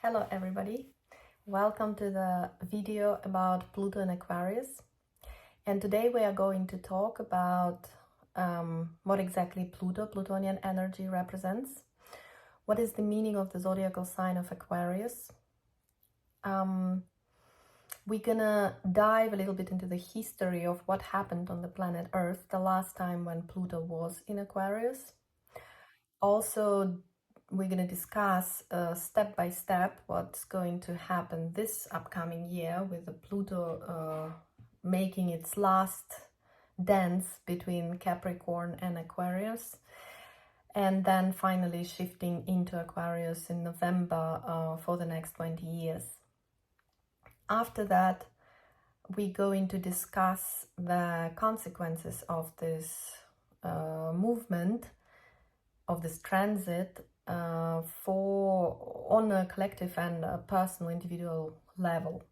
Hello everybody, welcome to the video about Pluto and Aquarius. And today we are going to talk about what exactly Plutonian energy represents. What is the meaning of the zodiacal sign of Aquarius? We're gonna dive a little bit into the history of what happened on the planet Earth the last time when Pluto was in Aquarius. Also, we're going to discuss step by step what's going to happen this upcoming year with the Pluto making its last dance between Capricorn and Aquarius, and then finally shifting into Aquarius in November for the next 20 years. After that, we're going to discuss the consequences of this movement, of this transit on a collective and a personal individual level.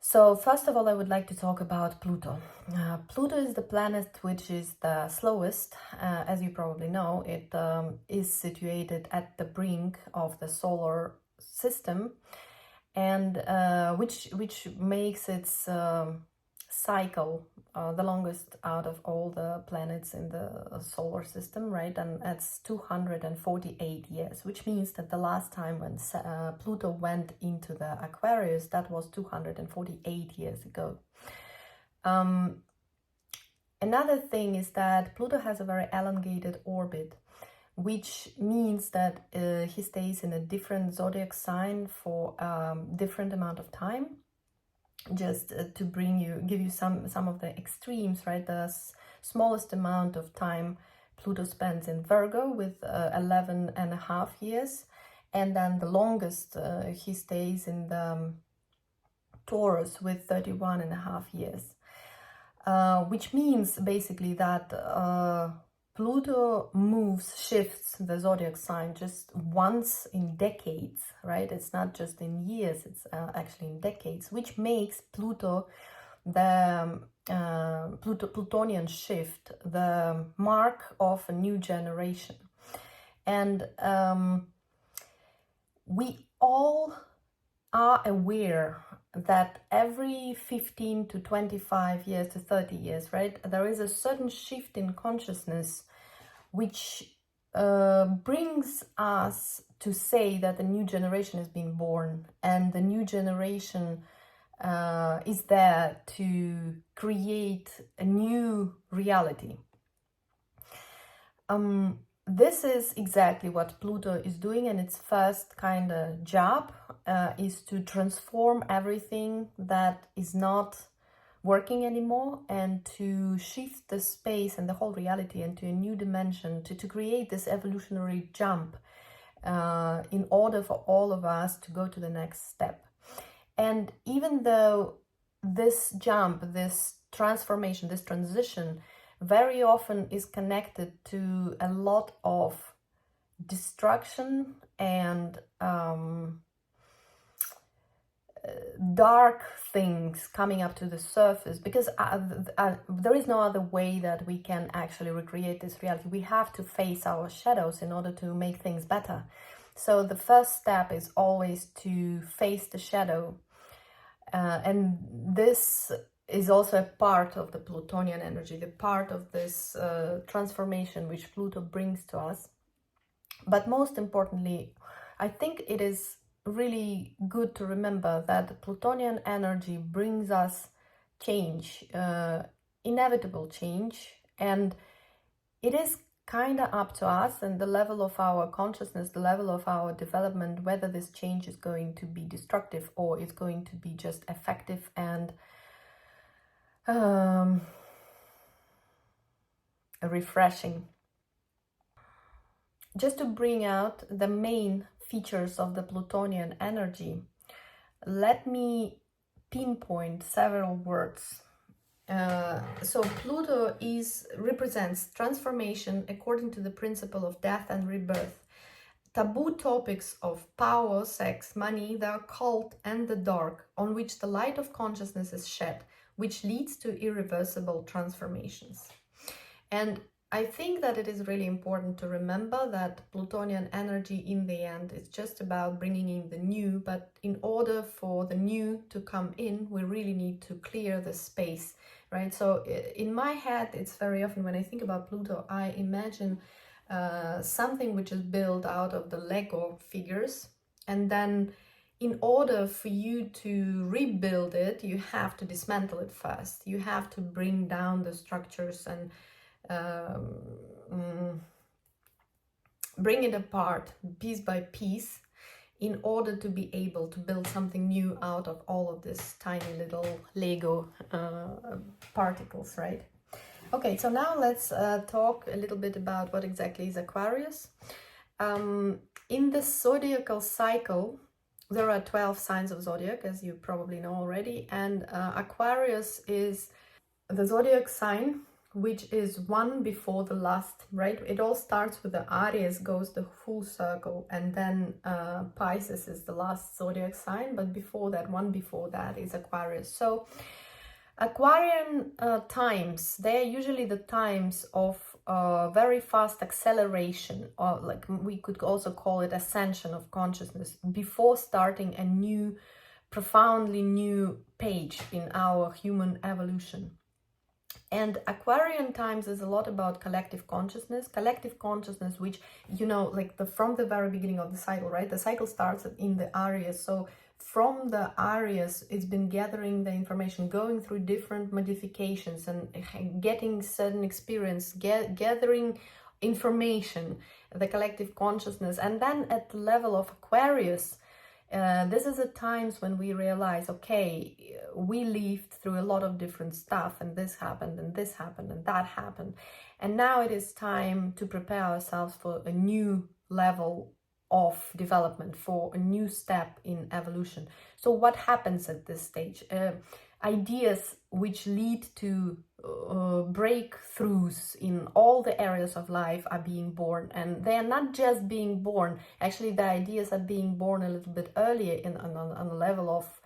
So first of all, I would like to talk about Pluto. Pluto is the planet which is the slowest. As you probably know, it is situated at the brink of the solar system, and which makes its cycle the longest out of all the planets in the solar system, right? And that's 248 years, which means that the last time when Pluto went into the Aquarius, that was 248 years ago. Another thing is that Pluto has a very elongated orbit, which means that he stays in a different zodiac sign for different amount of time. Just to give you some of the extremes, right? The smallest amount of time Pluto spends in Virgo with 11.5 years, and then the longest he stays in the Taurus with 31.5 years, which means basically that Pluto shifts the zodiac sign just once in decades, right? It's not just in years, it's actually in decades, which makes Pluto, the Plutonian shift, the mark of a new generation. And we all are aware that every 15 to 25 years to 30 years, right, there is a certain shift in consciousness which brings us to say that a new generation is being born, and the new generation is there to create a new reality. This is exactly what Pluto is doing, and its first kind of job is to transform everything that is not working anymore, and to shift the space and the whole reality into a new dimension, to create this evolutionary jump in order for all of us to go to the next step. And even though this jump, this transformation, this transition very often is connected to a lot of destruction and dark things coming up to the surface, because there is no other way that we can actually recreate this reality. We have to face our shadows in order to make things better. So the first step is always to face the shadow, and this is also a part of the Plutonian energy, the part of this transformation which Pluto brings to us. But most importantly, I think it is really good to remember that Plutonian energy brings us change, inevitable change, and it is kind of up to us and the level of our consciousness, the level of our development, whether this change is going to be destructive or it's going to be just effective and refreshing. Just to bring out the main features of the Plutonian energy, let me pinpoint several words. So Pluto represents transformation according to the principle of death and rebirth, taboo topics of power, sex, money, the occult and the dark, on which the light of consciousness is shed, which leads to irreversible transformations. And I think that it is really important to remember that Plutonian energy in the end is just about bringing in the new, but in order for the new to come in, we really need to clear the space, right? So in my head, it's very often when I think about Pluto, I imagine something which is built out of the Lego figures, and then in order for you to rebuild it, you have to dismantle it first. You have to bring down the structures and bring it apart piece by piece in order to be able to build something new out of all of this tiny little Lego particles, right? Okay, so now let's talk a little bit about what exactly is Aquarius. In the zodiacal cycle, there are 12 signs of zodiac, as you probably know already, and Aquarius is the zodiac sign which is one before the last, right? It all starts with the Aries, goes the full circle, and then Pisces is the last zodiac sign, but before that, one before that is Aquarius. So Aquarian times, they're usually the times of very fast acceleration, or like we could also call it ascension of consciousness, before starting a new, profoundly new page in our human evolution. And Aquarian times is a lot about collective consciousness, which, you know, like from the very beginning of the cycle, right? The cycle starts in the Aries. So from the Aries, it's been gathering the information, going through different modifications and getting certain experience, gathering information, the collective consciousness. And then at the level of Aquarius, this is the times when we realize, okay, we lived through a lot of different stuff, and this happened, and this happened, and that happened. And now it is time to prepare ourselves for a new level of development, for a new step in evolution. So what happens at this stage? Ideas which lead to breakthroughs in all the areas of life are being born, and they are not just being born. Actually, the ideas are being born a little bit earlier on the level of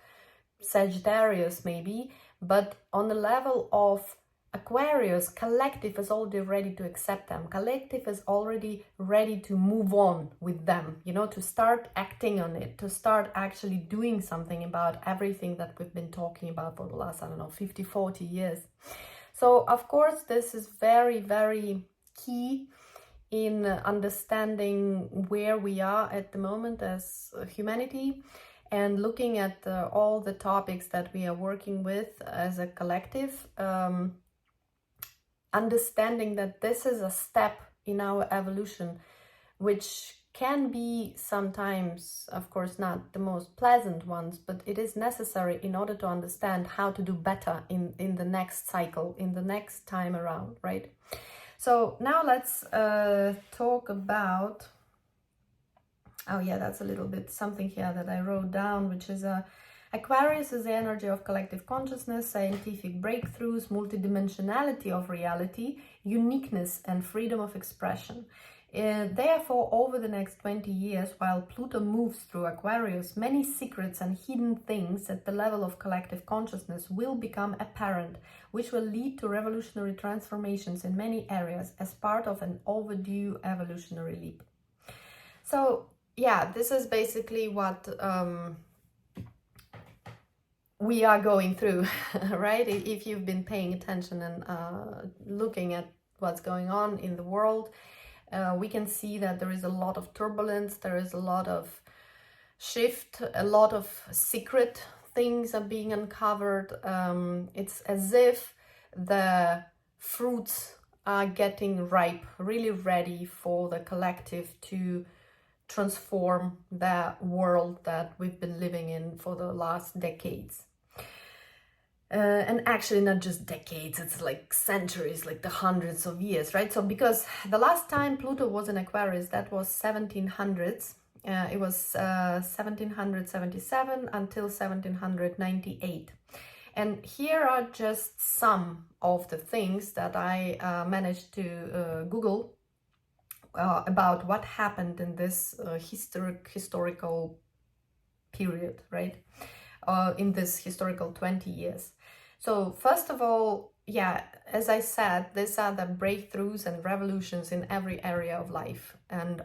Sagittarius maybe, but on the level of Aquarius, collective is already ready to accept them. Collective is already ready to move on with them, you know, to start acting on it, to start actually doing something about everything that we've been talking about for the last, I don't know, 50, 40 years. So, of course, this is very, very key in understanding where we are at the moment as humanity, and looking at all the topics that we are working with as a collective, understanding that this is a step in our evolution, which can be sometimes, of course, not the most pleasant ones, but it is necessary in order to understand how to do better in the next cycle, in the next time around, right? So now let's talk about, oh yeah, that's a little bit something here that I wrote down, which is Aquarius is the energy of collective consciousness, scientific breakthroughs, multidimensionality of reality, uniqueness and freedom of expression. Therefore, over the next 20 years, while Pluto moves through Aquarius, many secrets and hidden things at the level of collective consciousness will become apparent, which will lead to revolutionary transformations in many areas as part of an overdue evolutionary leap. So, yeah, this is basically what we are going through, right? If you've been paying attention and looking at what's going on in the world, we can see that there is a lot of turbulence, there is a lot of shift, a lot of secret things are being uncovered. It's as if the fruits are getting ripe, really ready for the collective to transform the world that we've been living in for the last decades. And actually not just decades, it's like centuries, like the hundreds of years, right? So because the last time Pluto was in Aquarius, that was 1700s. It was 1777 until 1798. And here are just some of the things that I managed to Google about what happened in this historical period, right? In this historical 20 years. So first of all, yeah, as I said, these are the breakthroughs and revolutions in every area of life. And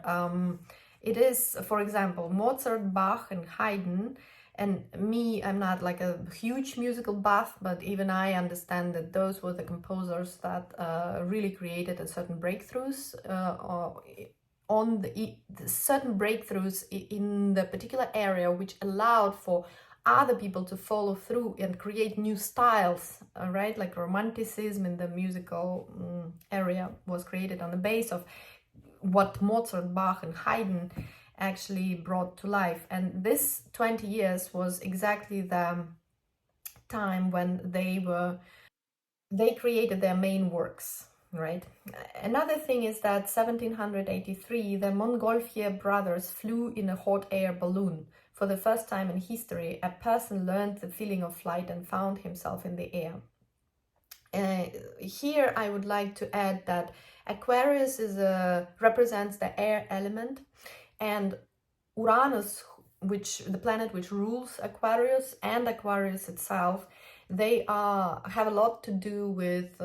it is, for example, Mozart, Bach, and Haydn. And me, I'm not like a huge musical buff, but even I understand that those were the composers that really created a certain breakthroughs on the certain breakthroughs in the particular area, which allowed for other people to follow through and create new styles, right? Like romanticism in the musical area was created on the base of what Mozart, Bach, and Haydn actually brought to life. And this 20 years was exactly the time when they created their main works, right? Another thing is that 1783, the Montgolfier brothers flew in a hot air balloon. For the first time in history, a person learned the feeling of flight and found himself in the air. Here I would like to add that Aquarius represents the air element, and Uranus, the planet which rules Aquarius, and Aquarius itself, they have a lot to do with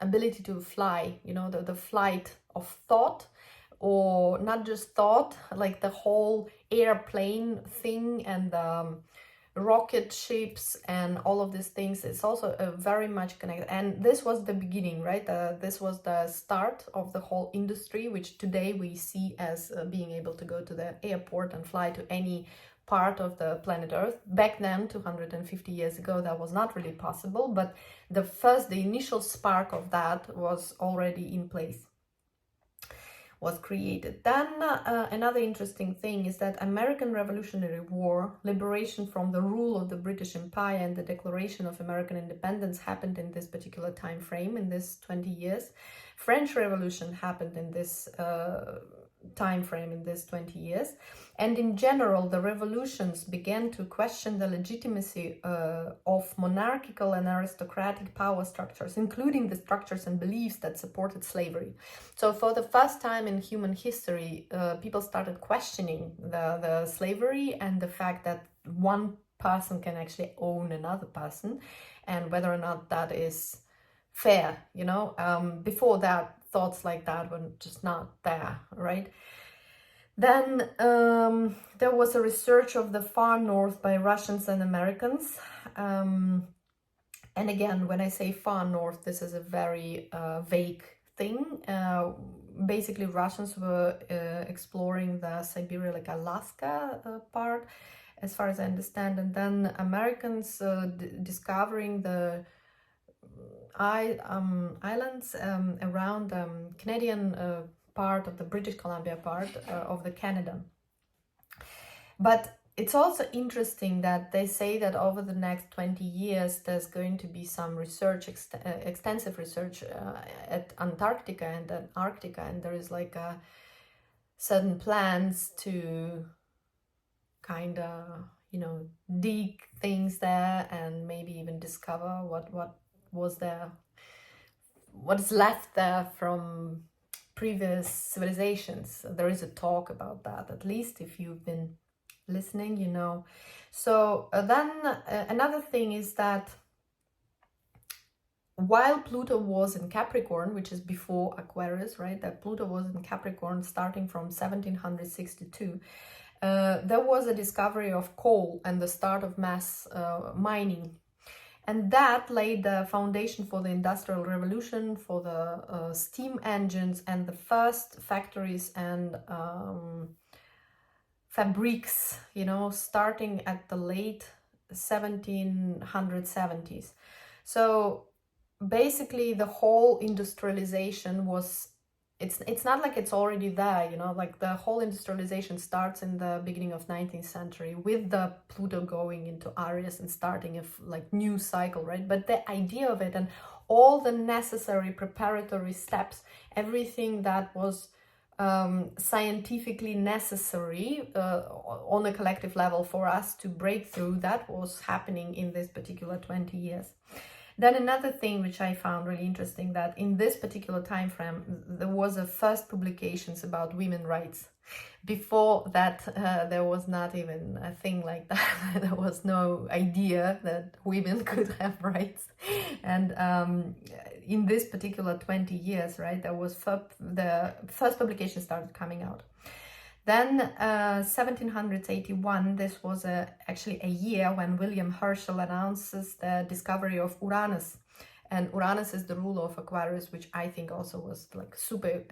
ability to fly, you know, the flight of thought, or not just thought, like the whole airplane thing and rocket ships and all of these things. It's also very much connected, and this was the beginning, right? This was the start of the whole industry, which today we see as being able to go to the airport and fly to any part of the planet Earth. Back then, 250 years ago, that was not really possible, but the initial spark of that was already in place, was created. Then another interesting thing is that American Revolutionary War, liberation from the rule of the British Empire, and the Declaration of American Independence happened in this particular time frame, in this 20 years. French Revolution happened in this time frame, in this 20 years. And in general, the revolutions began to question the legitimacy of monarchical and aristocratic power structures, including the structures and beliefs that supported slavery. So for the first time in human history, people started questioning the slavery and the fact that one person can actually own another person, and whether or not that is fair, you know. Before that, thoughts like that were just not there, right? Then there was a research of the far north by Russians and Americans. And again, when I say far north, this is a very vague thing. Basically, Russians were exploring the Siberia, like Alaska part, as far as I understand. And then Americans discovering the islands around Canadian part of the British Columbia part of the Canada. But it's also interesting that they say that over the next 20 years there's going to be some research, extensive research at Antarctica and Antarctica, and there is like certain plans to kind of, you know, dig things there and maybe even discover what was there, what is left there from previous civilizations. There is a talk about that, at least if you've been listening, you know. So then another thing is that while Pluto was in Capricorn, which is before Aquarius, right, that Pluto was in Capricorn starting from 1762, there was a discovery of coal and the start of mass mining. And that laid the foundation for the Industrial Revolution, for the steam engines and the first factories and fabrics, you know, starting at the late 1770s. So basically the whole industrialization was, it's not like it's already there, you know, like the whole industrialization starts in the beginning of 19th century with the Pluto going into Aries and starting a like new cycle, right? But the idea of it and all the necessary preparatory steps, everything that was scientifically necessary on a collective level for us to break through, that was happening in this particular 20 years. Then another thing which I found really interesting, that in this particular time frame there was a first publications about women rights. Before that, there was not even a thing like that. There was no idea that women could have rights. And in this particular 20 years, right, there was the first publication started coming out. Then 1781, this was actually a year when William Herschel announces the discovery of Uranus. And Uranus is the ruler of Aquarius, which I think also was like super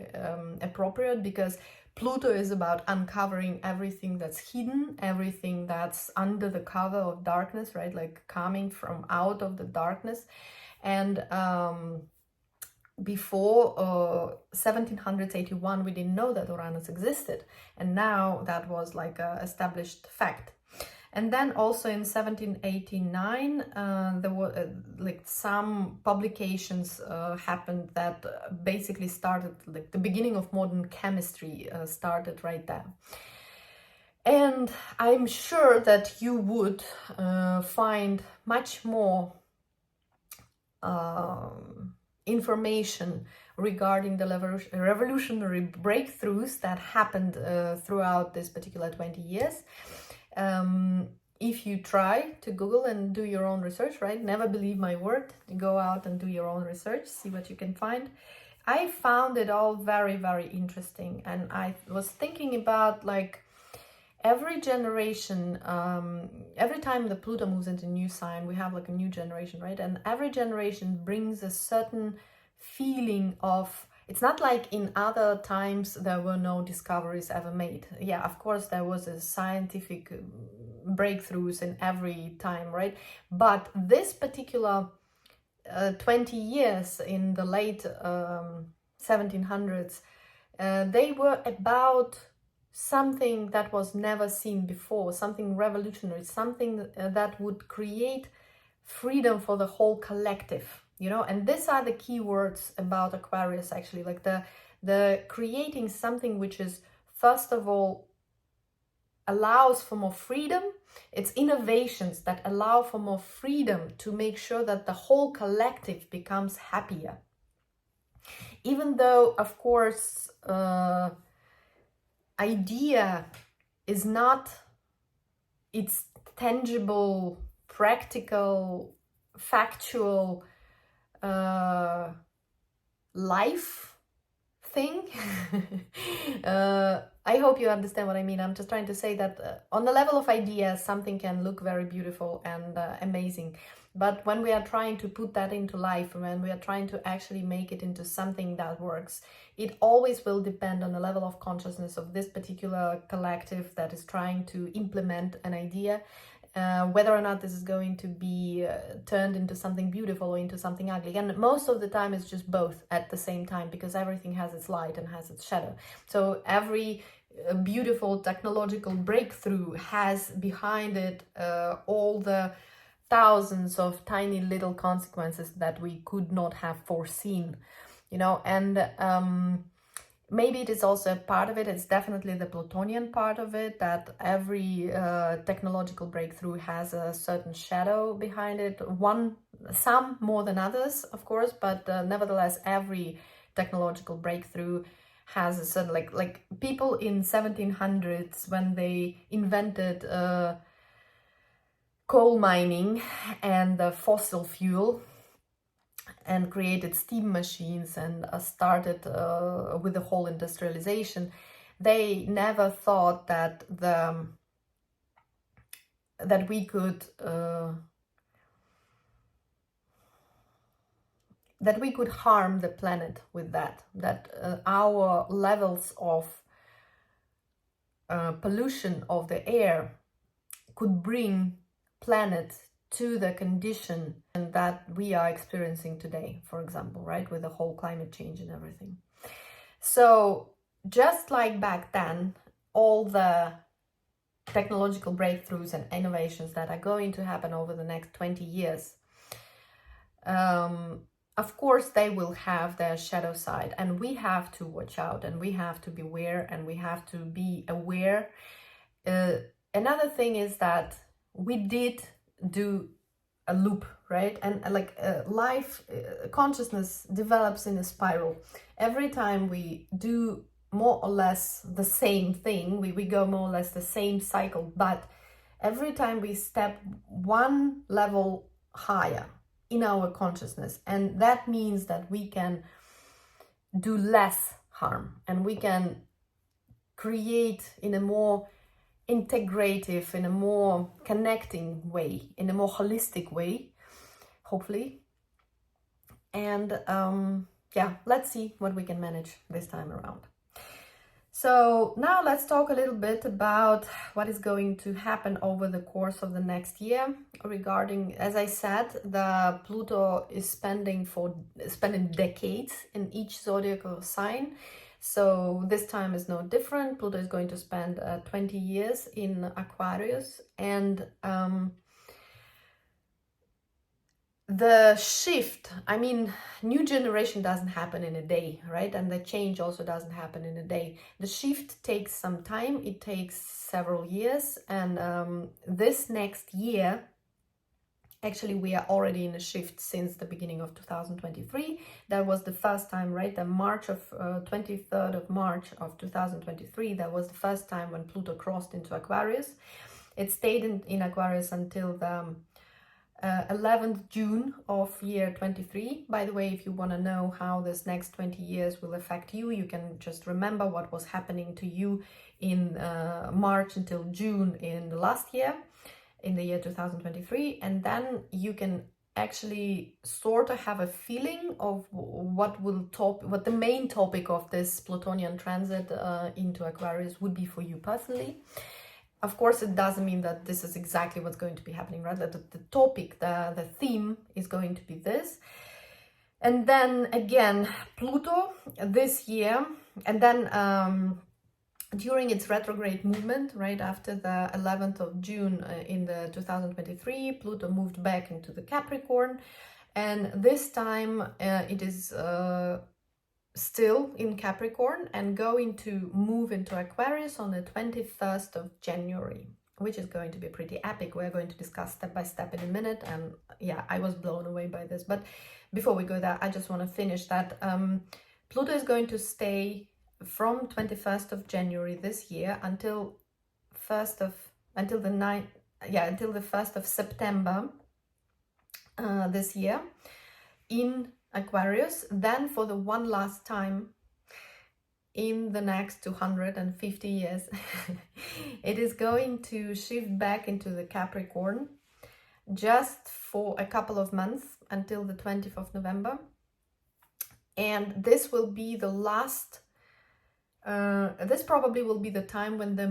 appropriate, because Pluto is about uncovering everything that's hidden, everything that's under the cover of darkness, right? Like coming from out of the darkness. And before 1781, we didn't know that Uranus existed. And now that was like a established fact. And then also in 1789, there were like some publications happened that basically started, like the beginning of modern chemistry started right there. And I'm sure that you would find much more information regarding the revolutionary breakthroughs that happened throughout this particular 20 years. If you try to Google and do your own research, right? Never believe my word. Go out and do your own research, see what you can find. I found it all very, very interesting. And I was thinking about like every generation, every time the Pluto moves into a new sign, we have like a new generation, right? And every generation brings a certain feeling of, it's not like in other times there were no discoveries ever made. Yeah, of course there was a scientific breakthroughs in every time, right? But this particular 20 years in the late 1700s, they were about something that was never seen before, something revolutionary, something that would create freedom for the whole collective. You know, and these are the key words about Aquarius, actually, like the creating something which is, first of all, allows for more freedom. It's innovations that allow for more freedom to make sure that the whole collective becomes happier. Even though, of course, idea is not its tangible, practical, factual life thing. I hope you understand what I mean. I'm just trying to say that on the level of ideas, something can look very beautiful and amazing. But when we are trying to put that into life, when we are trying to actually make it into something that works, it always will depend on the level of consciousness of this particular collective that is trying to implement an idea. Whether or not this is going to be turned into something beautiful or into something ugly. And most of the time it's just both at the same time, because everything has its light and has its shadow. So every beautiful technological breakthrough has behind it all the thousands of tiny little consequences that we could not have foreseen, you know. And maybe it is also a part of it. It's definitely the Plutonian part of it, that every technological breakthrough has a certain shadow behind it. Some more than others, of course, but nevertheless, every technological breakthrough has a certain, like people in 1700s, when they invented coal mining and the fossil fuel, and created steam machines and started with the whole industrialization, they never thought that we could harm the planet with that our levels of pollution of the air could bring planet to the condition that we are experiencing today, for example, right, with the whole climate change and everything. So just like back then, all the technological breakthroughs and innovations that are going to happen over the next 20 years, of course, they will have their shadow side, and we have to watch out, and we have to beware, and we have to be aware. Another thing is that we did do a loop, right? And like life, consciousness develops in a spiral. Every time we do more or less the same thing, we go more or less the same cycle, but every time we step one level higher in our consciousness, and that means that we can do less harm and we can create in a more integrative, in a more connecting way, in a more holistic way, hopefully. And yeah, let's see what we can manage this time around. So now let's talk a little bit about what is going to happen over the course of the next year regarding, as I said, the Pluto is spending decades in each zodiacal sign. So this time is no different. Pluto is going to spend 20 years in Aquarius, and the shift, I mean, new generation doesn't happen in a day, right? And the change also doesn't happen in a day. The shift takes some time. It takes several years. And this next year, actually, we are already in a shift since the beginning of 2023. That was the first time, right? The 23rd of March of 2023, that was the first time when Pluto crossed into Aquarius. It stayed in Aquarius until the 11th June of year 23. By the way, if you want to know how this next 20 years will affect you, you can just remember what was happening to you in March until June in the last year, in the year 2023, and then you can actually sort of have a feeling of what the main topic of this Plutonian transit into Aquarius would be for you personally. Of course, it doesn't mean that this is exactly what's going to be happening, right? The topic, the theme is going to be this. And then again, Pluto this year, and then during its retrograde movement, right after the 11th of June in the 2023, Pluto moved back into the Capricorn. And this time it is still in Capricorn and going to move into Aquarius on the 21st of January, which is going to be pretty epic. We're going to discuss step by step in a minute, and yeah, I was blown away by this. But before we go there, I just want to finish that Pluto is going to stay from 21st of January this year until the 1st of September this year in Aquarius. Then for the one last time in the next 250 years it is going to shift back into the Capricorn just for a couple of months until the 20th of November. And this will be the last this probably will be the time when the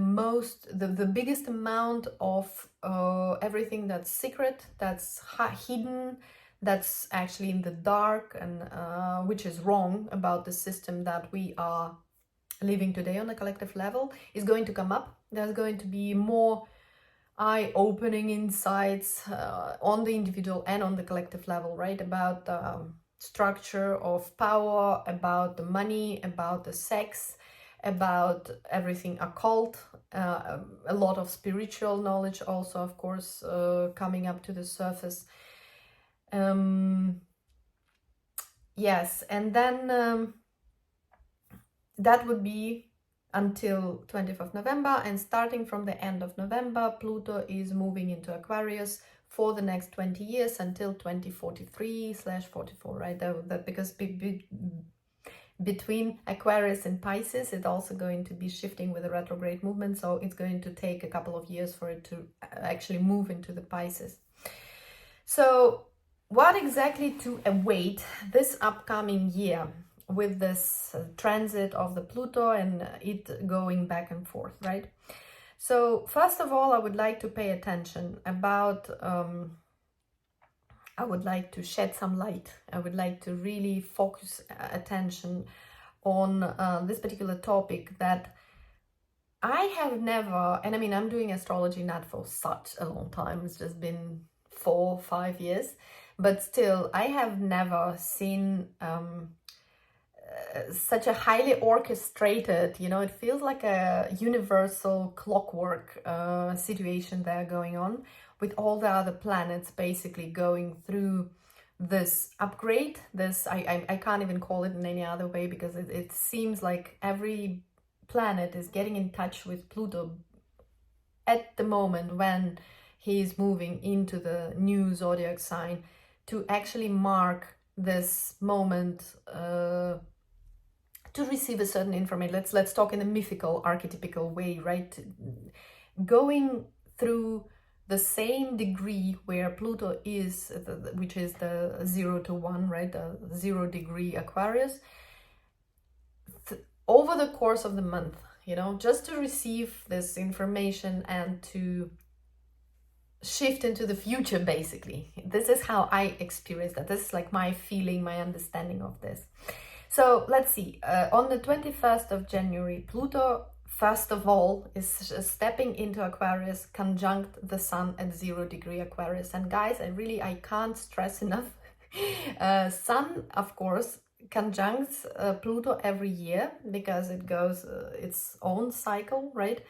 biggest amount of everything that's secret, that's hidden, that's actually in the dark, and which is wrong about the system that we are living today on a collective level, is going to come up. There's going to be more eye-opening insights on the individual and on the collective level, right? About the structure of power, about the money, about the sex, about everything occult, a lot of spiritual knowledge also, of course, coming up to the surface. Yes, and then that would be until 20th of November, and starting from the end of November, Pluto is moving into Aquarius for the next 20 years until 2043/44, right? Because between Aquarius and Pisces, it's also going to be shifting with a retrograde movement, so it's going to take a couple of years for it to actually move into the Pisces. So what exactly to await this upcoming year with this transit of the Pluto and it going back and forth, right? So first of all, I would like to pay attention about I would like to shed some light. I would like to really focus attention on this particular topic that I have never, and I mean, I'm doing astrology not for such a long time, it's just been 4 or 5 years, but still, I have never seen such a highly orchestrated, it feels like a universal clockwork situation there going on with all the other planets basically going through this upgrade. This, I can't even call it in any other way, because it seems like every planet is getting in touch with Pluto at the moment when he is moving into the new zodiac sign, to actually mark this moment, to receive a certain information. Let's talk in a mythical, archetypical way, right? Going through the same degree where Pluto is, which is the 0 to 1, right? The 0 degree Aquarius, over the course of the month, you know, just to receive this information and to shift into the future, basically. This is how I experience that. This is like my feeling, my understanding of this. So let's see, on the 21st of January, Pluto, first of all, is stepping into Aquarius, conjunct the Sun at 0 degree Aquarius. And guys, I can't stress enough, Sun, of course, conjuncts Pluto every year, because it goes its own cycle, right?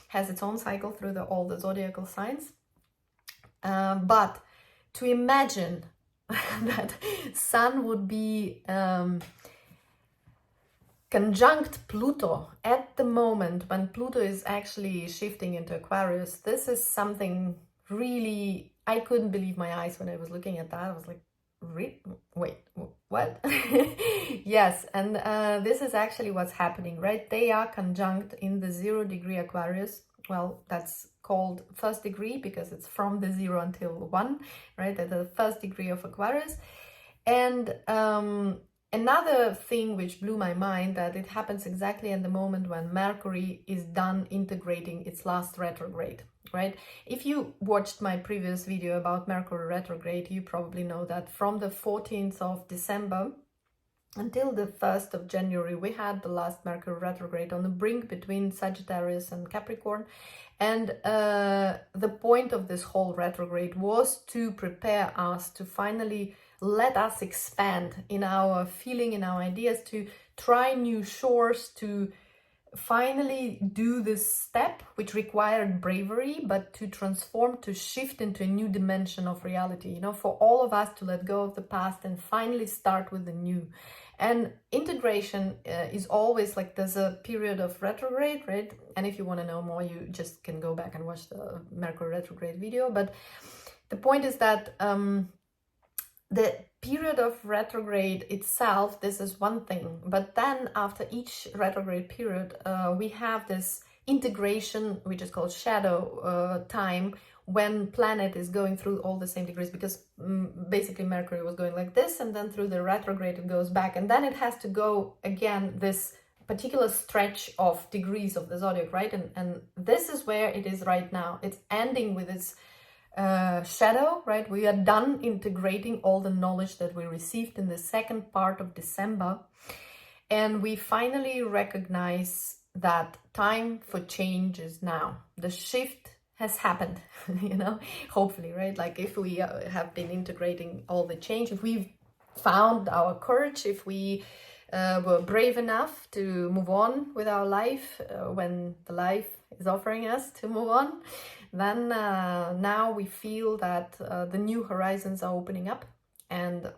Has its own cycle through all the zodiacal signs. But to imagine that Sun would be conjunct Pluto at the moment when Pluto is actually shifting into Aquarius, this is something really, I couldn't believe my eyes when I was looking at that. I was like, wait, what? Yes, and this is actually what's happening, right? They are conjunct in the 0 degree Aquarius. Well, that's called first degree because it's from the 0 until 1, right? At the first degree of Aquarius. And another thing which blew my mind, that it happens exactly at the moment when Mercury is done integrating its last retrograde, right? If you watched my previous video about Mercury retrograde, you probably know that from the 14th of December until the 1st of January, we had the last Mercury retrograde on the brink between Sagittarius and Capricorn. And the point of this whole retrograde was to prepare us to finally let us expand in our feeling, in our ideas, to try new shores, to finally do this step, which required bravery, but to transform, to shift into a new dimension of reality, you know, for all of us to let go of the past and finally start with the new. And integration is always like, there's a period of retrograde, right? And if you want to know more, you just can go back and watch the Mercury retrograde video. But the point is that the period of retrograde itself, this is one thing, but then after each retrograde period, we have this integration, which is called shadow time, when planet is going through all the same degrees, because basically Mercury was going like this, and then through the retrograde it goes back, and then it has to go again this particular stretch of degrees of the zodiac, right? And this is where it is right now. It's ending with its shadow, right? We are done integrating all the knowledge that we received in the second part of December, and we finally recognize that time for change is now. The shift has happened, you know, hopefully, right? Like if we have been integrating all the change, if we've found our courage, if we were brave enough to move on with our life when the life is offering us to move on, then now we feel that the new horizons are opening up, and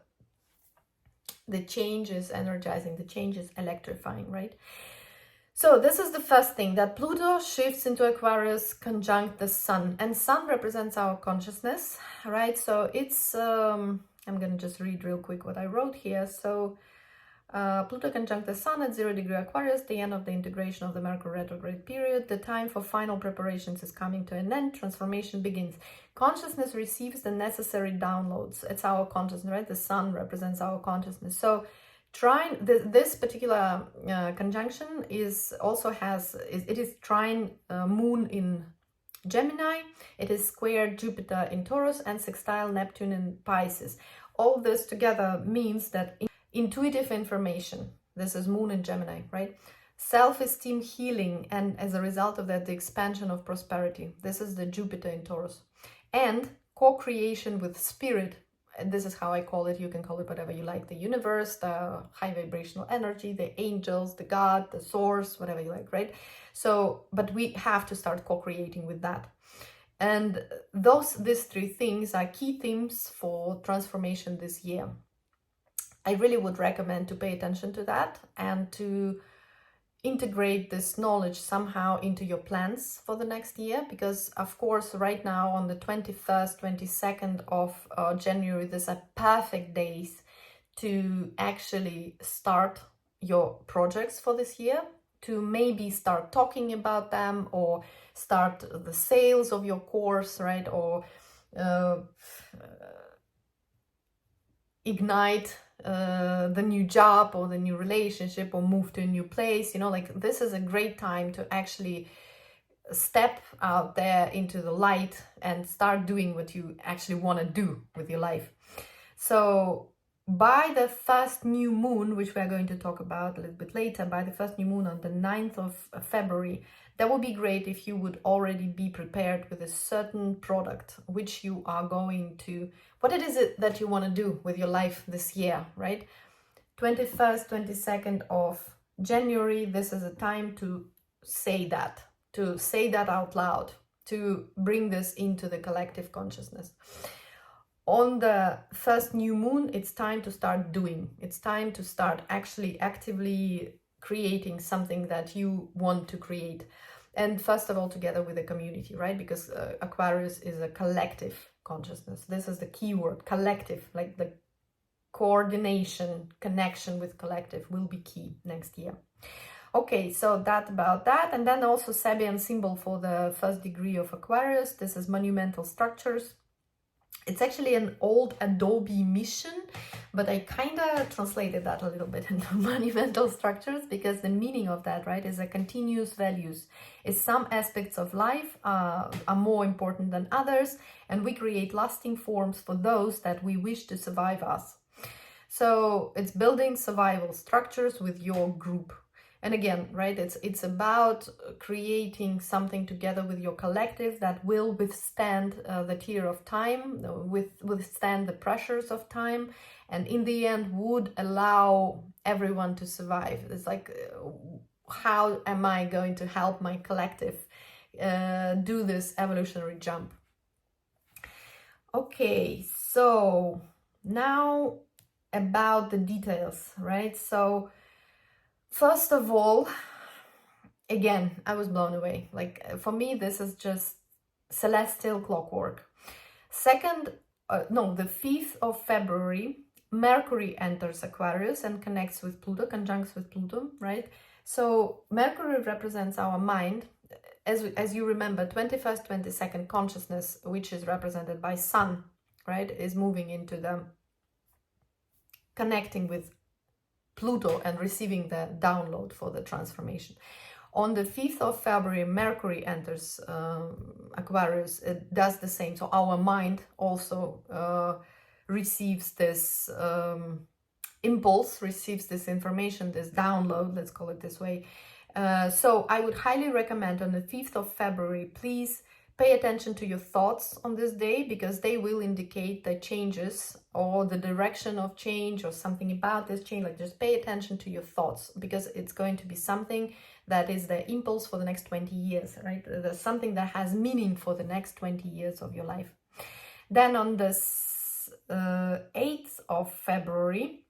the change is energizing, the change is electrifying, right? So this is the first thing, that Pluto shifts into Aquarius conjunct the Sun, and Sun represents our consciousness, right? So it's, I'm going to just read real quick what I wrote here. So Pluto conjunct the Sun at 0 degree Aquarius, the end of the integration of the Mercury retrograde period. The time for final preparations is coming to an end. Transformation begins. Consciousness receives the necessary downloads. It's our consciousness, right? The Sun represents our consciousness. So trine, this particular conjunction is also has, it is trine Moon in Gemini, it is square Jupiter in Taurus, and sextile Neptune in Pisces. All this together means that intuitive information, this is Moon in Gemini, right? Self-esteem healing, and as a result of that, the expansion of prosperity. This is the Jupiter in Taurus. And co-creation with spirit, and this is how I call it, you can call it whatever you like, the universe, the high vibrational energy, the angels, the God, the source, whatever you like, right? So, but we have to start co-creating with that. And these three things are key themes for transformation this year. I really would recommend to pay attention to that and to integrate this knowledge somehow into your plans for the next year, because of course right now on the 21st, 22nd of January, these are perfect days to actually start your projects for this year, to maybe start talking about them or start the sales of your course, right? Or ignite the new job or the new relationship or move to a new place. You know, like this is a great time to actually step out there into the light and start doing what you actually want to do with your life. So by the first new moon, which we're going to talk about a little bit later, by the first new moon on the 9th of February, that would be great if you would already be prepared with a certain product which you are going to, what it is that you want to do with your life this year, right? 21st, 22nd of January, this is a time to say that out loud, to bring this into the collective consciousness. On the first new moon, it's time to start doing. It's time to start actually actively creating something that you want to create. And first of all, together with the community, right? Because Aquarius is a collective consciousness. This is the key word, collective, like the coordination, connection with collective will be key next year. Okay, so that about that. And then also Sabian symbol for the first degree of Aquarius. This is monumental structures. It's actually an old Adobe mission, but I kind of translated that a little bit into monumental structures, because the meaning of that, right, is a continuous values. Is some aspects of life are more important than others, and we create lasting forms for those that we wish to survive us. So it's building survival structures with your group. And again, right, it's about creating something together with your collective that will withstand the tear of time, withstand the pressures of time, and in the end would allow everyone to survive. It's like, how am I going to help my collective do this evolutionary jump? Okay, so now about the details, right? So first of all, again, I was blown away. Like, for me, this is just celestial clockwork. The 5th of February, Mercury enters Aquarius and connects with Pluto, conjuncts with Pluto, right? So Mercury represents our mind. As you remember, 21st, 22nd consciousness, which is represented by Sun, right, is moving into the connecting with Pluto and receiving the download for the transformation. On the 5th of February, Mercury enters Aquarius. It does the same. So our mind also receives this impulse, receives this information, this download, let's call it this way. So I would highly recommend on the 5th of February, please pay attention to your thoughts on this day, because they will indicate the changes or the direction of change or something about this change. Like, just pay attention to your thoughts, because it's going to be something that is the impulse for the next 20 years, right? There's something that has meaning for the next 20 years of your life. Then on the 8th of February,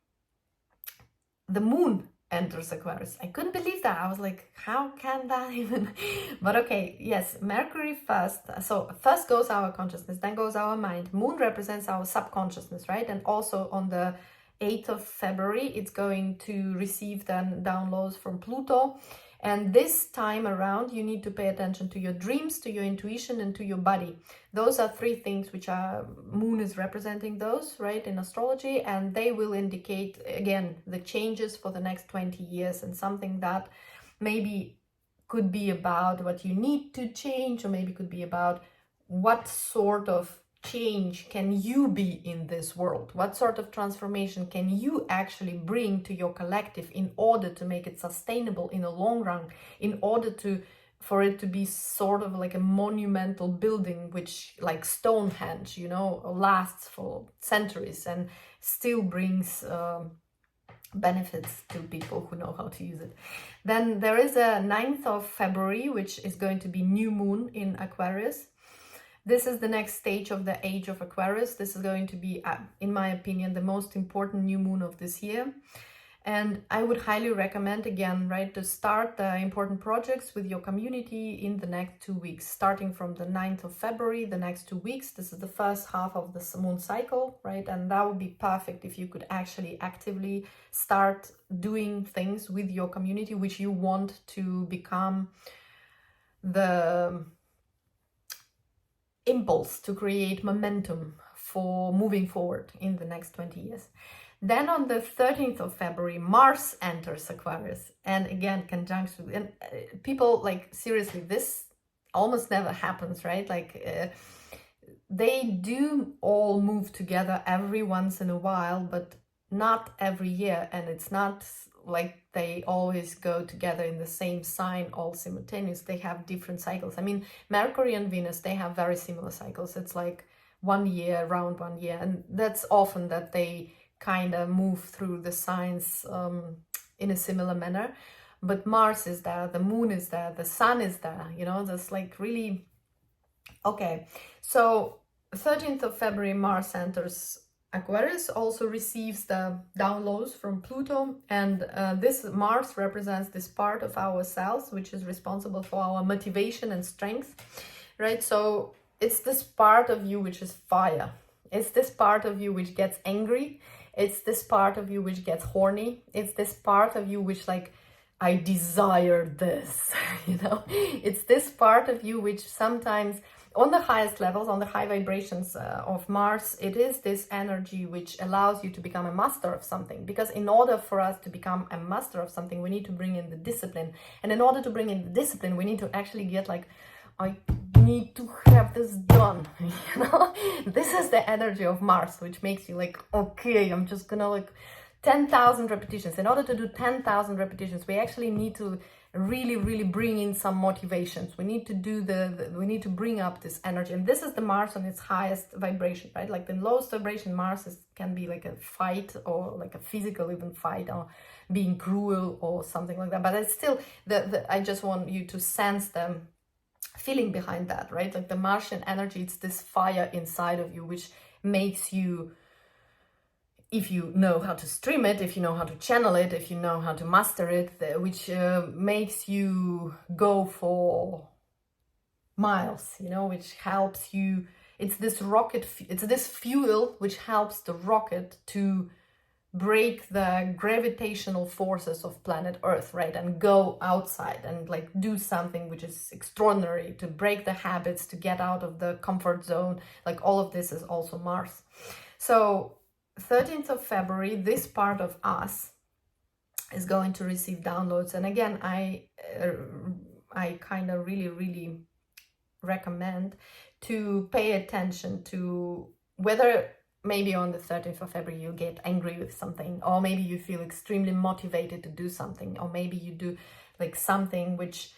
the moon enters Aquarius. I couldn't believe that. I was like, how can that even? But okay, yes, Mercury first. So first goes our consciousness, then goes our mind. Moon represents our subconsciousness, right? And also on the 8th of February, it's going to receive then downloads from Pluto. And this time around, you need to pay attention to your dreams, to your intuition, and to your body. Those are three things which are, moon is representing those, right, in astrology, and they will indicate, again, the changes for the next 20 years, and something that maybe could be about what you need to change, or maybe could be about what sort of change can you be in this world? What sort of transformation can you actually bring to your collective in order to make it sustainable in the long run, in order for it to be sort of like a monumental building, which, like Stonehenge, you know, lasts for centuries and still brings benefits to people who know how to use it. Then there is a 9th of February, which is going to be new moon in Aquarius. This is the next stage of the age of Aquarius. This is going to be, in my opinion, the most important new moon of this year. And I would highly recommend, again, right, to start the important projects with your community in the next 2 weeks, starting from the 9th of February, the next 2 weeks. This is the first half of the moon cycle, right? And that would be perfect if you could actually actively start doing things with your community, which you want to become the impulse to create momentum for moving forward in the next 20 years. Then on the 13th of February, Mars enters Aquarius, and again, conjunction. And people, like, seriously, this almost never happens, right? Like, they do all move together every once in a while, but not every year. And it's not like they always go together in the same sign all simultaneous. They have different cycles. I mean, Mercury and Venus, they have very similar cycles. It's like 1 year, around 1 year. And that's often that they kind of move through the signs in a similar manner. But Mars is there, the moon is there, the sun is there, you know, that's like really, okay. So 13th of February, Mars enters Aquarius, also receives the downloads from Pluto, and this Mars represents this part of ourselves which is responsible for our motivation and strength, right? So it's this part of you which is fire. It's this part of you which gets angry. It's this part of you which gets horny. It's this part of you which, like, I desire this, you know? It's this part of you which sometimes, on the highest levels, on the high vibrations of Mars, it is this energy which allows you to become a master of something. Because in order for us to become a master of something, we need to bring in the discipline. And in order to bring in the discipline, we need to actually get, like, I need to have this done, you know? This is the energy of Mars, which makes you like, okay, I'm just gonna, like, 10,000 repetitions. In order to do 10,000 repetitions, we actually need to really bring in some motivations. We need to do we need to bring up this energy. And this is the Mars on its highest vibration, right? Like the lowest vibration Mars can be like a fight, or like a physical even fight, or being cruel or something like that. But it's still, I just want you to sense the feeling behind that, right? Like the Martian energy, it's this fire inside of you which makes you, if you know how to stream it, if you know how to channel it, if you know how to master it, which makes you go for miles, you know, which helps you. It's this rocket, it's this fuel which helps the rocket to break the gravitational forces of planet Earth, right? And go outside and, like, do something which is extraordinary, to break the habits, to get out of the comfort zone. Like, all of this is also Mars. So 13th of February, this part of us is going to receive downloads. And again, I kind of really recommend to pay attention to whether maybe on the 13th of February you get angry with something, or maybe you feel extremely motivated to do something, or maybe you do, like, something which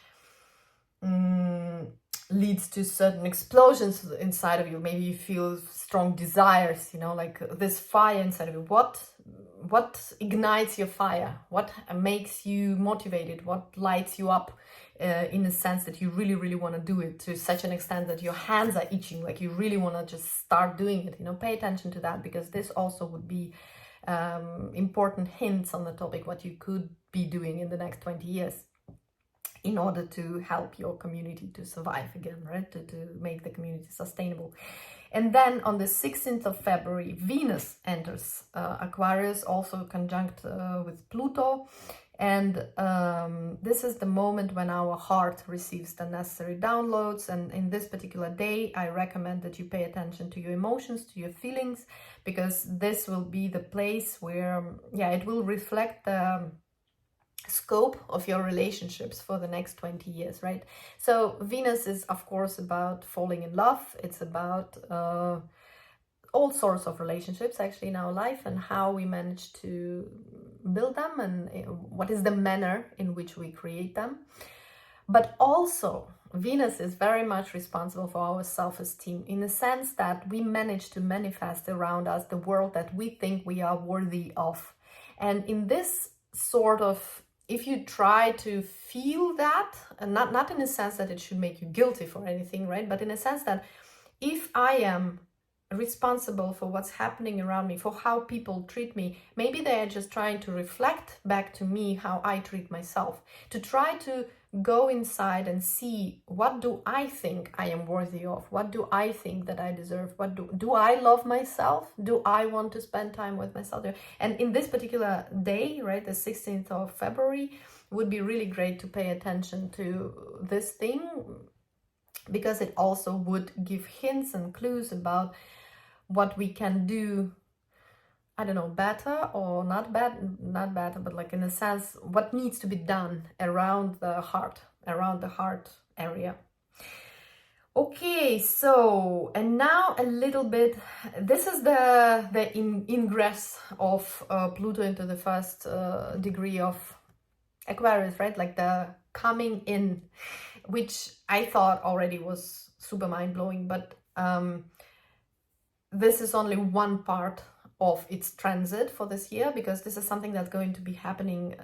leads to certain explosions inside of you. Maybe you feel strong desires, you know, like this fire inside of you. What ignites your fire? What makes you motivated? What lights you up in the sense that you really want to do it to such an extent that your hands are itching, like you really want to just start doing it, you know? Pay attention to that, because this also would be important hints on the topic what you could be doing in the next 20 years in order to help your community to survive again, right? To make the community sustainable. And then on the 16th of February, Venus enters Aquarius, also conjunct with Pluto. And this is the moment when our heart receives the necessary downloads. And in this particular day, I recommend that you pay attention to your emotions, to your feelings, because this will be the place where, it will reflect the scope of your relationships for the next 20 years, right? So Venus is, of course, about falling in love. It's about all sorts of relationships actually in our life, and how we manage to build them, and what is the manner in which we create them. But also Venus is very much responsible for our self-esteem, in the sense that we manage to manifest around us the world that we think we are worthy of. And in this sort of, if you try to feel that, and not in a sense that it should make you guilty for anything, right? But in a sense that if I am responsible for what's happening around me, for how people treat me, maybe they are just trying to reflect back to me how I treat myself, to try to go inside and see, what do I think I am worthy of? What do I think that I deserve? What do I love myself? Do I want to spend time with myself? And in this particular day, right, the 16th of February, would be really great to pay attention to this thing, because it also would give hints and clues about what we can do, I don't know, better or not better, but like in a sense, what needs to be done around the heart area. Okay, so, and now a little bit, this is the ingress of Pluto into the first degree of Aquarius, right? Like the coming in, which I thought already was super mind-blowing, but this is only one part of its transit for this year, because this is something that's going to be happening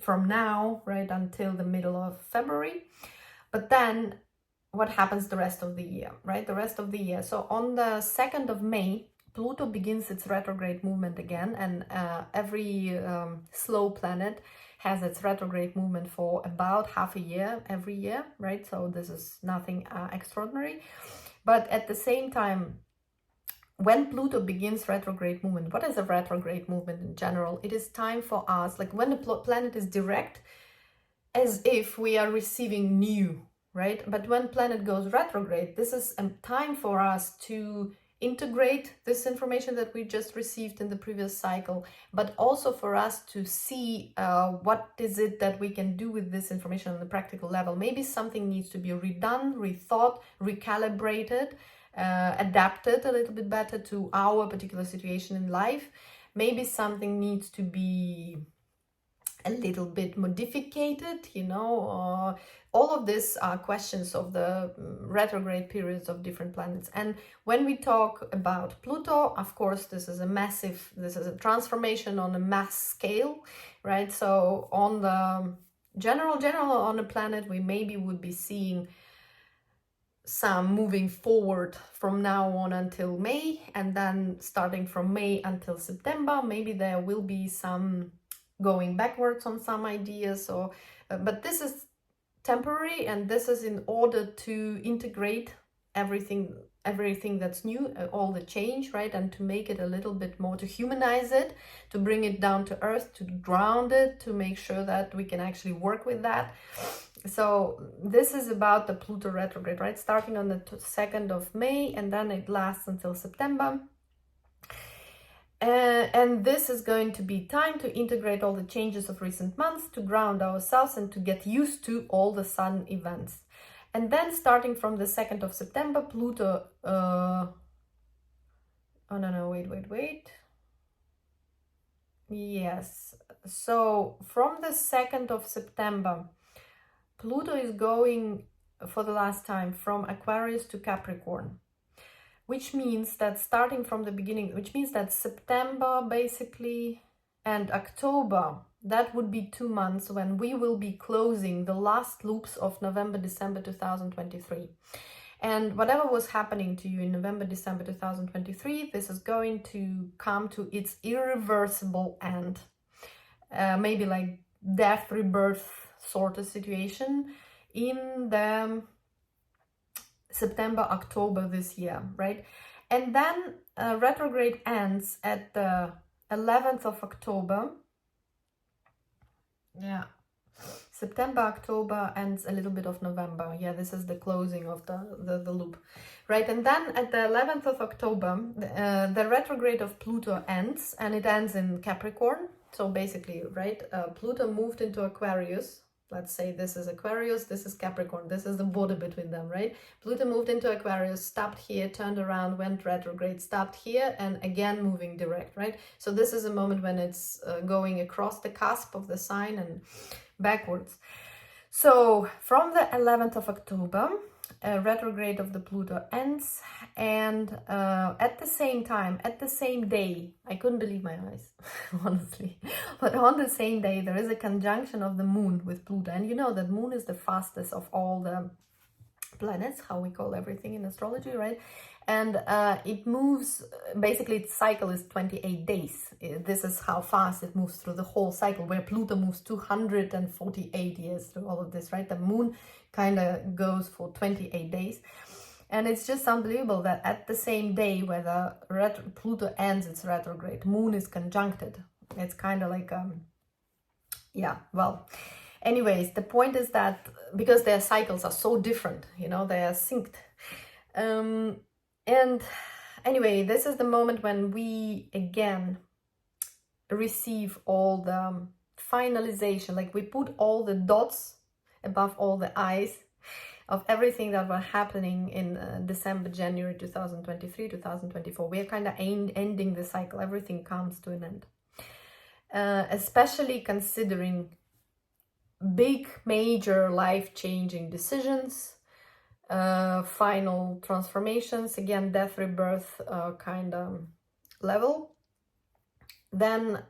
from now, right, until the middle of February. But then what happens the rest of the year, right? The rest of the year. So on the 2nd of May, Pluto begins its retrograde movement again, and every slow planet has its retrograde movement for about half a year every year, right? So this is nothing extraordinary. But at the same time, when Pluto begins retrograde movement, what is a retrograde movement in general? It is time for us, like when the planet is direct, as if we are receiving new, right? But when planet goes retrograde, this is a time for us to integrate this information that we just received in the previous cycle, but also for us to see what is it that we can do with this information on the practical level. Maybe something needs to be redone, rethought, recalibrated, adapted a little bit better to our particular situation in life. Maybe something needs to be a little bit modificated, you know. All of these are questions of the retrograde periods of different planets. And when we talk about Pluto, of course, this is a transformation on a mass scale, right? So on the general on a planet, we maybe would be seeing some moving forward from now on until May, and then starting from May until September, maybe there will be some going backwards on some ideas, or but this is temporary, and this is in order to integrate everything that's new, all the change, right? And to make it a little bit more, to humanize it, to bring it down to earth, to ground it, to make sure that we can actually work with that. So this is about the Pluto retrograde, right? Starting on the 2nd of May, and then it lasts until September. And this is going to be time to integrate all the changes of recent months, to ground ourselves and to get used to all the sudden events. And then starting from the 2nd of September, Pluto, wait. Yes, so from the 2nd of September, Pluto is going for the last time from Aquarius to Capricorn, which means that starting from the beginning, which means that September basically and October, that would be 2 months when we will be closing the last loops of November, December 2023. And whatever was happening to you in November, December 2023, this is going to come to its irreversible end. Maybe like death, rebirth sort of situation in the September, October this year, right? And then retrograde ends at the 11th of October. Yeah, September, October ends a little bit of November. Yeah, this is the closing of the loop, right? And then at the 11th of October, the retrograde of Pluto ends, and it ends in Capricorn. So basically, right, Pluto moved into Aquarius. Let's say this is Aquarius, this is Capricorn, this is the border between them, right? Pluto moved into Aquarius, stopped here, turned around, went retrograde, stopped here, and again moving direct, right? So this is a moment when it's going across the cusp of the sign and backwards. So from the 11th of October, retrograde of the Pluto ends, and at the same time, at the same day, I couldn't believe my eyes, honestly, but on the same day, there is a conjunction of the moon with Pluto, and you know that moon is the fastest of all the planets, how we call everything in astrology, right? And it moves, basically its cycle is 28 days. This is how fast it moves through the whole cycle, where Pluto moves 248 years through all of this, right? The moon kind of goes for 28 days. And it's just unbelievable that at the same day where the Pluto ends its retrograde, moon is conjuncted. It's kind of like, yeah, well, anyways, the point is that because their cycles are so different, you know, they are synced. And anyway, this is the moment when we again receive all the finalization, like we put all the dots above all the I's of everything that were happening in December, January 2023, 2024. We are kind of ending the cycle. Everything comes to an end. Especially considering big, major, life-changing decisions, final transformations, again, death, rebirth kind of level. Then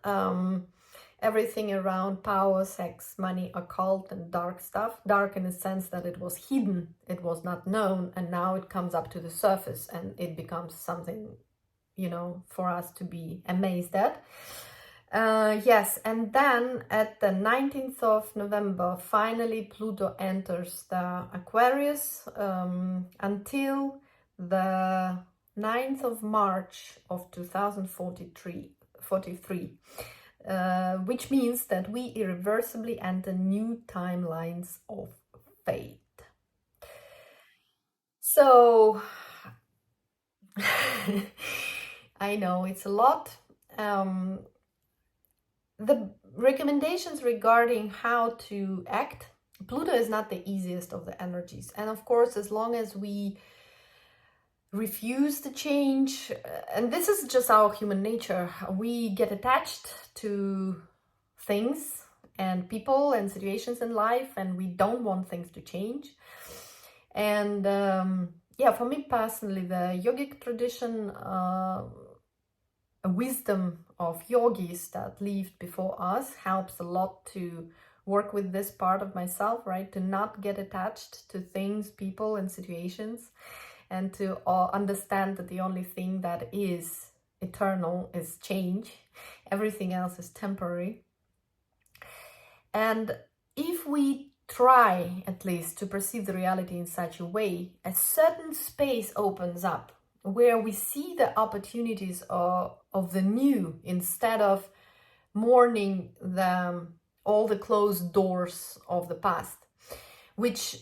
everything around power, sex, money, occult, and dark stuff. Dark in the sense that it was hidden, it was not known, and now it comes up to the surface and it becomes something, you know, for us to be amazed at. Yes, and then at the 19th of November, finally Pluto enters the Aquarius until the 9th of March of 2043, which means that we irreversibly enter new timelines of fate. So, I know it's a lot. The recommendations regarding how to act, Pluto is not the easiest of the energies. And of course, as long as we refuse to change, and this is just our human nature, we get attached to things and people and situations in life, and we don't want things to change. And yeah, for me personally, the yogic tradition, wisdom of yogis that lived before us helps a lot to work with this part of myself, right? To not get attached to things, people, and situations, and to understand that the only thing that is eternal is change. Everything else is temporary. And if we try at least to perceive the reality in such a way, a certain space opens up where we see the opportunities of the new instead of mourning all the closed doors of the past, which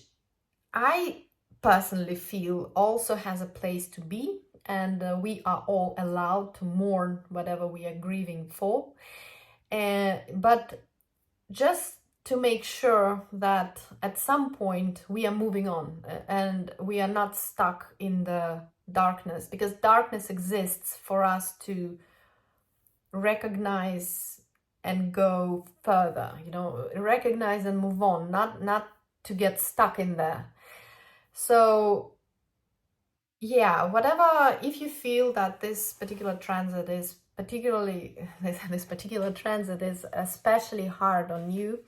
I personally feel also has a place to be, and we are all allowed to mourn whatever we are grieving for, but just to make sure that at some point we are moving on and we are not stuck in the darkness, because darkness exists for us to recognize and go further, you know, recognize and move on, not to get stuck in there. So yeah, whatever, if you feel that this particular transit is this particular transit is especially hard on you,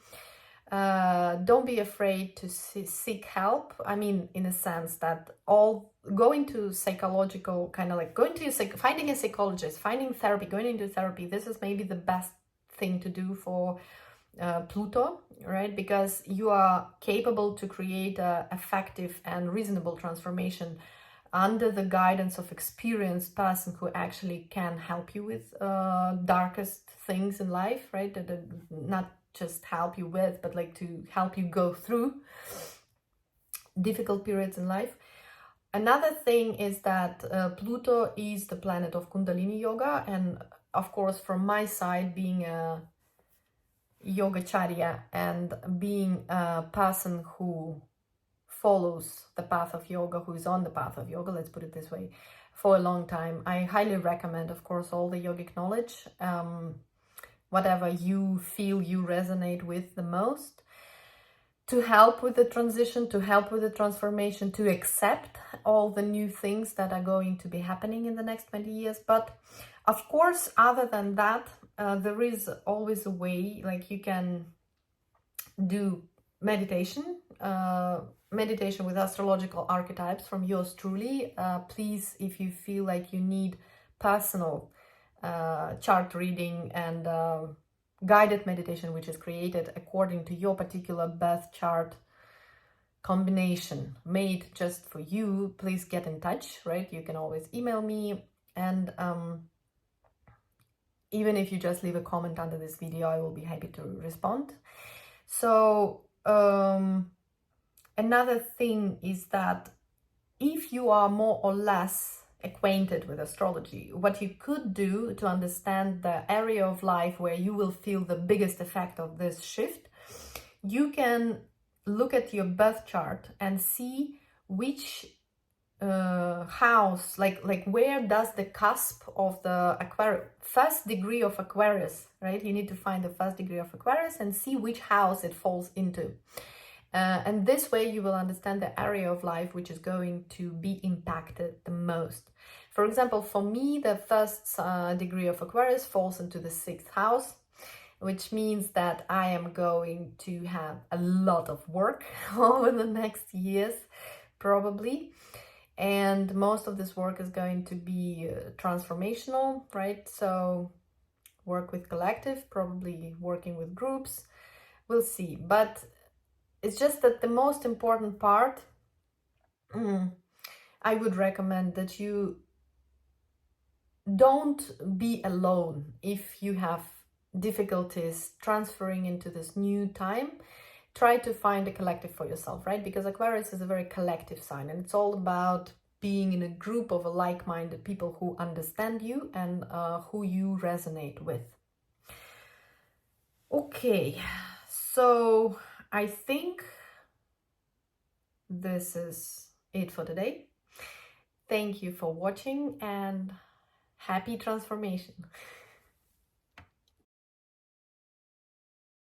don't be afraid to seek help. I mean, in a sense that going to psychological, kind of like finding a psychologist, finding therapy, going into therapy, this is maybe the best thing to do for Pluto, right? Because you are capable to create a effective and reasonable transformation under the guidance of experienced person who actually can help you with darkest things in life, right? Not just help you with, but like to help you go through difficult periods in life. Another thing is that Pluto is the planet of Kundalini yoga, and of course from my side, being a yogacharya and being a person who follows the path of yoga, who is on the path of yoga, let's put it this way, for a long time, I highly recommend, of course, all the yogic knowledge, whatever you feel you resonate with the most, to help with the transition, to help with the transformation, to accept all the new things that are going to be happening in the next 20 years. But of course, other than that, there is always a way, like you can do meditation. meditation with astrological archetypes from yours truly. Please, if you feel like you need personal chart reading and guided meditation, which is created according to your particular birth chart combination, made just for you, please get in touch, right? You can always email me, and even if you just leave a comment under this video, I will be happy to respond. So another thing is that if you are more or less acquainted with astrology, what you could do to understand the area of life where you will feel the biggest effect of this shift, you can look at your birth chart and see which house, like where does the cusp of the first degree of Aquarius, right? You need to find the first degree of Aquarius and see which house it falls into. And this way you will understand the area of life which is going to be impacted the most. For example, for me, the first degree of Aquarius falls into the 6th house, which means that I am going to have a lot of work over the next years, probably. And most of this work is going to be transformational, right? So work with collective, probably working with groups, we'll see. But it's just that the most important part, I would recommend that you don't be alone if you have difficulties transferring into this new time. Try to find a collective for yourself, right? Because Aquarius is a very collective sign, and it's all about being in a group of like-minded people who understand you and who you resonate with. Okay, so I think this is it for today. Thank you for watching and happy transformation.